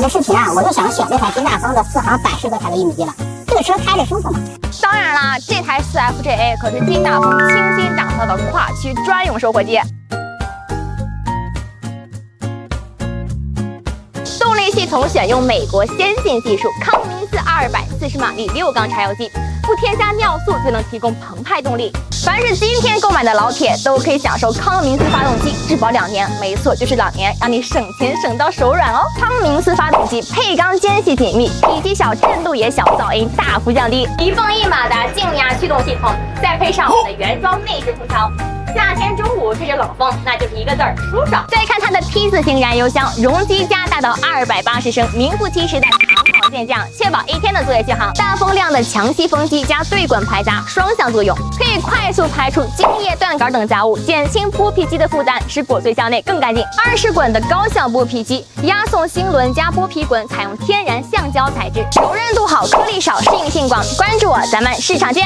的视频啊，我就想选这台金大风的4行板式多台的玉米机了。这个车开着舒服吗？当然啦，这台4FJA 可是金大风倾心打造的跨区专用收获机。动力系统选用美国先进技术康明斯240马力6缸柴油机，不添加尿素就能提供澎湃动力。凡是今天购买的老铁都可以享受康明斯发动机质保2年，没错，就是2年，让你省钱省到手软哦。康明斯发动机配缸间隙紧密，体积小，震度也小，噪音大幅降低。1泵1马的静压驱动系统，再配上我们的原装内置空调。夏天中午吹着冷风，那就是一个字儿舒爽。再看它的 T 字形燃油箱，容积加大到280升，名副其实的长跑健将，确保1天的作业续航。大风量的强吸风机加对滚排杂双向作用，可以快速排出精液、断杆等杂物，减轻剥皮机的负担，使果碎箱内更干净。20滚的高效剥皮机，压送星轮加剥皮滚采用天然橡胶材质，柔韧度好，颗粒少，适应性广。关注我，咱们市场见。